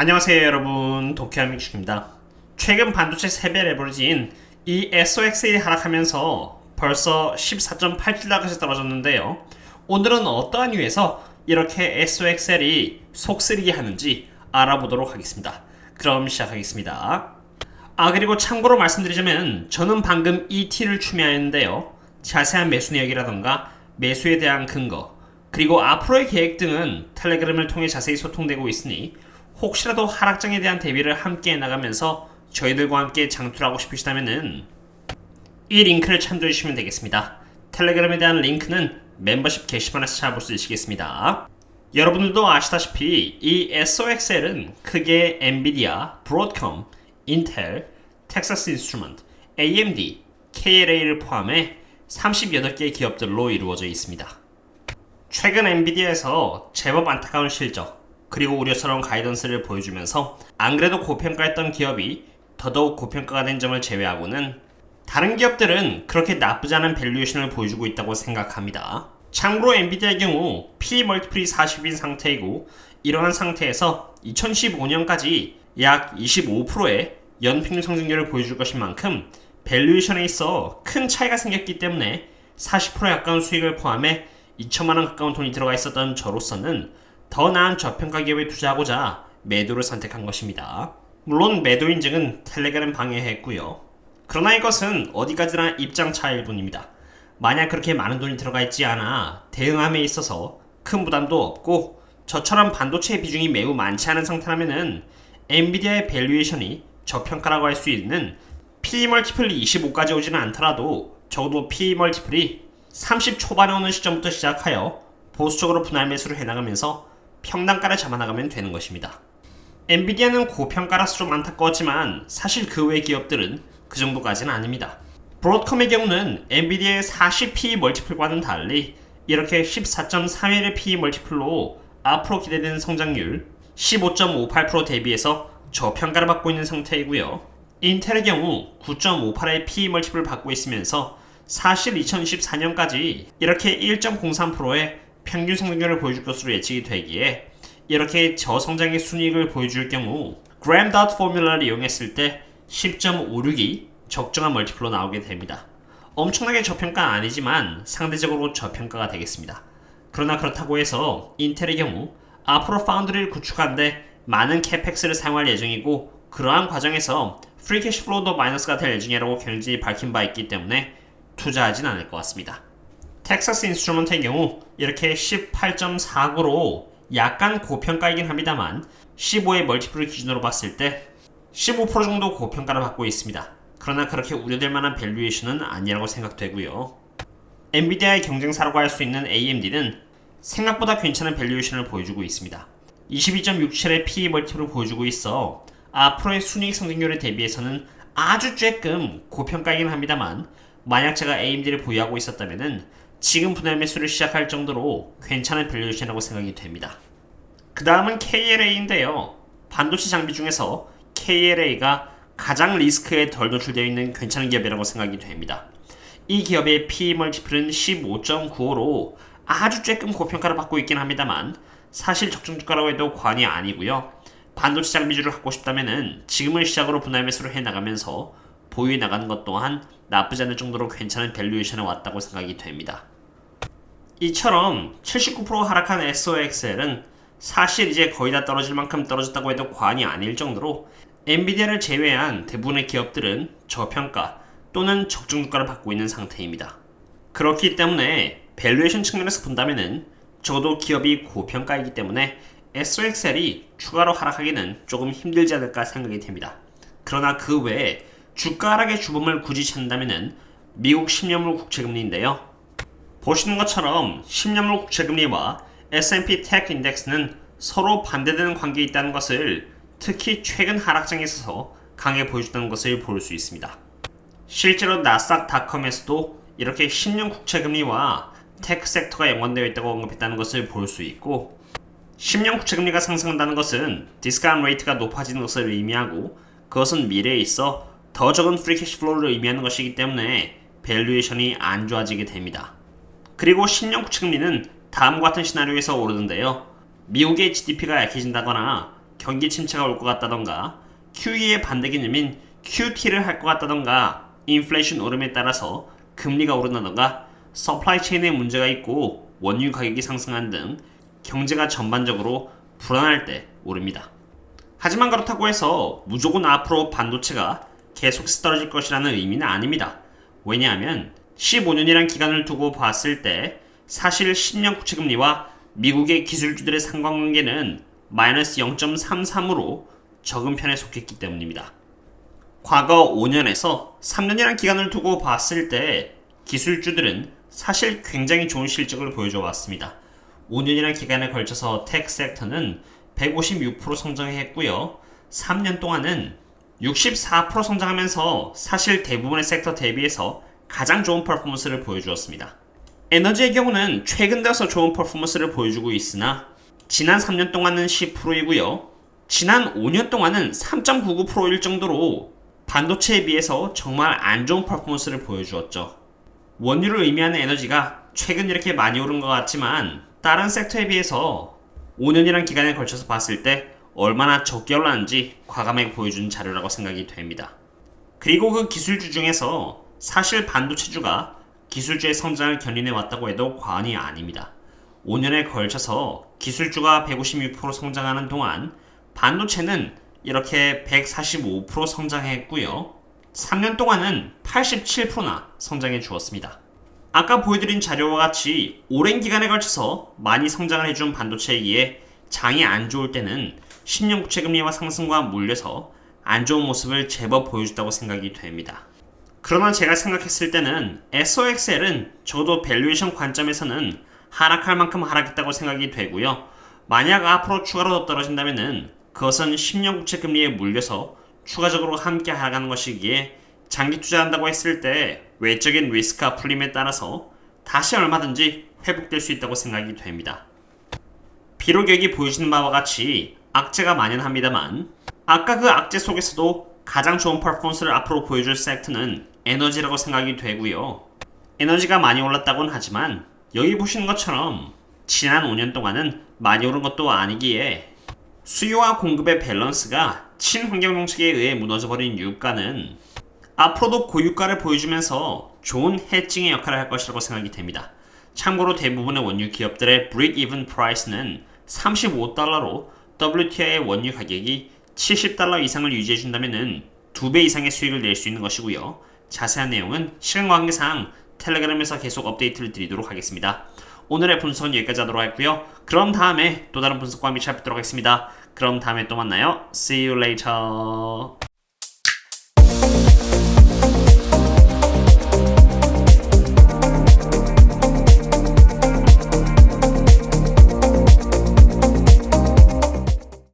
안녕하세요 여러분, 도쿄함익주입니다. 최근 반도체 3배 레버리지인 이 SOXL이 하락하면서 벌써 14.87달러까지 떨어졌는데요. 오늘은 어떠한 이유에서 이렇게 SOXL이 속쓰리게 하는지 알아보도록 하겠습니다. 그럼 시작하겠습니다. 그리고 참고로 말씀드리자면 저는 방금 ET를 추매하였는데요. 자세한 매수 내역이라던가 매수에 대한 근거, 그리고 앞으로의 계획 등은 텔레그램을 통해 자세히 소통되고 있으니 혹시라도 하락장에 대한 대비를 함께 해나가면서 저희들과 함께 장투를 하고 싶으시다면 이 링크를 참조해 주시면 되겠습니다. 텔레그램에 대한 링크는 멤버십 게시판에서 찾아볼 수 있겠습니다. 여러분들도 아시다시피 이 SOXL은 크게 엔비디아, 브로드컴, 인텔, 텍사스 인스트루먼트, AMD, KLA를 포함해 38개의 기업들로 이루어져 있습니다. 최근 엔비디아에서 제법 안타까운 실적, 그리고 우려스러운 가이던스를 보여주면서 안 그래도 고평가했던 기업이 더더욱 고평가가 된 점을 제외하고는 다른 기업들은 그렇게 나쁘지 않은 밸류에이션을 보여주고 있다고 생각합니다. 참고로 엔비디아의 경우 P 멀티플이 40인 상태이고 이러한 상태에서 2015년까지 약 25%의 연평균 성장률을 보여줄 것인 만큼 밸류에이션에 있어 큰 차이가 생겼기 때문에 40%에 가까운 수익을 포함해 2천만원 가까운 돈이 들어가 있었던 저로서는 더 나은 저평가 기업에 투자하고자 매도를 선택한 것입니다. 물론 매도 인증은 텔레그램 방해했고요. 그러나 이것은 어디까지나 입장 차이일 뿐입니다. 만약 그렇게 많은 돈이 들어가 있지 않아 대응함에 있어서 큰 부담도 없고 저처럼 반도체 비중이 매우 많지 않은 상태라면은 엔비디아의 밸류에이션이 저평가라고 할 수 있는 PE 멀티플이 25까지 오지는 않더라도 적어도 PE 멀티플이 30 초반에 오는 시점부터 시작하여 보수적으로 분할 매수를 해나가면서 평단가를 잡아나가면 되는 것입니다. 엔비디아는 고평가라서 좀 안타까웠지만 사실 그 외 기업들은 그 정도까지는 아닙니다. 브로드컴의 경우는 엔비디아의 40 PE 멀티플과는 달리 이렇게 14.31의 PE 멀티플로 앞으로 기대되는 성장률 15.58% 대비해서 저평가를 받고 있는 상태이고요. 인텔의 경우 9.58의 PE 멀티플을 받고 있으면서 사실 2024년까지 이렇게 1.03%의 평균 성장률을 보여줄 것으로 예측이 되기에 이렇게 저성장의 순이익을 보여줄 경우 그램 닷 포뮬러를 이용했을 때 10.56이 적정한 멀티플로 나오게 됩니다. 엄청나게 저평가는 아니지만 상대적으로 저평가가 되겠습니다. 그러나 그렇다고 해서 인텔의 경우 앞으로 파운드리를 구축하는데 많은 캐펙스를 사용할 예정이고 그러한 과정에서 프리 캐시플로우도 마이너스가 될 예정이라고 경진이 밝힌 바 있기 때문에 투자하진 않을 것 같습니다. 텍사스 인스트루먼트의 경우 이렇게 18.49로 약간 고평가이긴 합니다만 15의 멀티플을 기준으로 봤을 때 15% 정도 고평가를 받고 있습니다. 그러나 그렇게 우려될 만한 밸류에이션은 아니라고 생각되고요. 엔비디아의 경쟁사라고 할 수 있는 AMD는 생각보다 괜찮은 밸류에이션을 보여주고 있습니다. 22.67의 PE 멀티플을 보여주고 있어 앞으로의 순이익 성장률에 대비해서는 아주 쬐끔 고평가이긴 합니다만 만약 제가 AMD를 보유하고 있었다면 지금 분할 매수를 시작할 정도로 괜찮은 밸류에이션이라고 생각이 됩니다. 그 다음은 KLA인데요. 반도체 장비 중에서 KLA가 가장 리스크에 덜 노출되어 있는 괜찮은 기업이라고 생각이 됩니다. 이 기업의 PE 멀티플은 15.95로 아주 쬐끔 고평가를 받고 있긴 합니다만 사실 적정 주가라고 해도 과언이 아니고요. 반도체 장비주를 갖고 싶다면 지금을 시작으로 분할 매수를 해나가면서 보유해 나가는 것 또한 나쁘지 않을 정도로 괜찮은 밸류에이션에 왔다고 생각이 됩니다. 이처럼 79% 하락한 SOXL은 사실 이제 거의 다 떨어질 만큼 떨어졌다고 해도 과언이 아닐 정도로 엔비디아를 제외한 대부분의 기업들은 저평가 또는 적정 주가를 받고 있는 상태입니다. 그렇기 때문에 밸류에이션 측면에서 본다면은 적어도 기업이 고평가이기 때문에 SOXL이 추가로 하락하기는 조금 힘들지 않을까 생각이 됩니다. 그러나 그 외에 주가 하락의 주범을 굳이 찾는다면 미국 10년물 국채금리인데요. 보시는 것처럼 10년물 국채금리와 S&P 텍 인덱스는 서로 반대되는 관계에 있다는 것을 특히 최근 하락장에 있어서 강하게 보여줬다는 것을 볼 수 있습니다. 실제로 나스닥닷컴에서도 이렇게 10년 국채금리와 텍 섹터가 연관되어 있다고 언급했다는 것을 볼 수 있고 10년 국채금리가 상승한다는 것은 디스카운트 레이트가 높아지는 것을 의미하고 그것은 미래에 있어 더 적은 프리 캐시플로우를 의미하는 것이기 때문에 밸류에이션이 안 좋아지게 됩니다. 그리고 10년 국채금리는 다음과 같은 시나리오에서 오르는데요. 미국의 GDP가 약해진다거나 경기 침체가 올 것 같다던가 QE의 반대 개념인 QT를 할 것 같다던가 인플레이션 오름에 따라서 금리가 오른다던가 서플라이 체인에 문제가 있고 원유 가격이 상승한 등 경제가 전반적으로 불안할 때 오릅니다. 하지만 그렇다고 해서 무조건 앞으로 반도체가 계속해서 떨어질 것이라는 의미는 아닙니다. 왜냐하면 15년이란 기간을 두고 봤을 때 사실 10년 국채금리와 미국의 기술주들의 상관관계는 마이너스 0.33으로 적은 편에 속했기 때문입니다. 과거 5년에서 3년이란 기간을 두고 봤을 때 기술주들은 사실 굉장히 좋은 실적을 보여줘 왔습니다. 5년이란 기간에 걸쳐서 텍 섹터는 156% 성장했고요. 3년 동안은 64% 성장하면서 사실 대부분의 섹터 대비해서 가장 좋은 퍼포먼스를 보여주었습니다. 에너지의 경우는 최근 들어서 좋은 퍼포먼스를 보여주고 있으나 지난 3년 동안은 10%이고요. 지난 5년 동안은 3.99%일 정도로 반도체에 비해서 정말 안 좋은 퍼포먼스를 보여주었죠. 원유를 의미하는 에너지가 최근 이렇게 많이 오른 것 같지만 다른 섹터에 비해서 5년이란 기간에 걸쳐서 봤을 때 얼마나 적게 올랐는지 과감하게 보여주는 자료라고 생각이 됩니다. 그리고 그 기술주 중에서 사실 반도체주가 기술주의 성장을 견인해 왔다고 해도 과언이 아닙니다. 5년에 걸쳐서 기술주가 156% 성장하는 동안 반도체는 이렇게 145% 성장했고요. 3년 동안은 87%나 성장해 주었습니다. 아까 보여드린 자료와 같이 오랜 기간에 걸쳐서 많이 성장을 해준 반도체이기에 장이 안 좋을 때는 10년 국채금리와 상승과 물려서 안 좋은 모습을 제법 보여줬다고 생각이 됩니다. 그러나 제가 생각했을 때는 SOXL은 적어도 밸류에이션 관점에서는 하락할 만큼 하락했다고 생각이 되고요. 만약 앞으로 추가로 더 떨어진다면 그것은 10년 국채금리에 물려서 추가적으로 함께 하락하는 것이기에 장기 투자한다고 했을 때 외적인 리스크가 풀림에 따라서 다시 얼마든지 회복될 수 있다고 생각이 됩니다. 비록 여기 보여주는 바와 같이 악재가 만연합니다만 아까 그 악재 속에서도 가장 좋은 퍼포먼스를 앞으로 보여줄 섹터는 에너지라고 생각이 되고요. 에너지가 많이 올랐다고는 하지만 여기 보시는 것처럼 지난 5년 동안은 많이 오른 것도 아니기에 수요와 공급의 밸런스가 친환경 정책에 의해 무너져버린 유가는 앞으로도 고유가를 보여주면서 좋은 해칭의 역할을 할 것이라고 생각이 됩니다. 참고로 대부분의 원유 기업들의 break-even price는 35달러로 WTI의 원유 가격이 70달러 이상을 유지해준다면 2배 이상의 수익을 낼 수 있는 것이고요. 자세한 내용은 시간 관계상 텔레그램에서 계속 업데이트를 드리도록 하겠습니다. 오늘의 분석은 여기까지 하도록 하겠고요. 그럼 다음에 또 다른 분석과 함께 찾아뵙도록 하겠습니다. 그럼 다음에 또 만나요. See you later.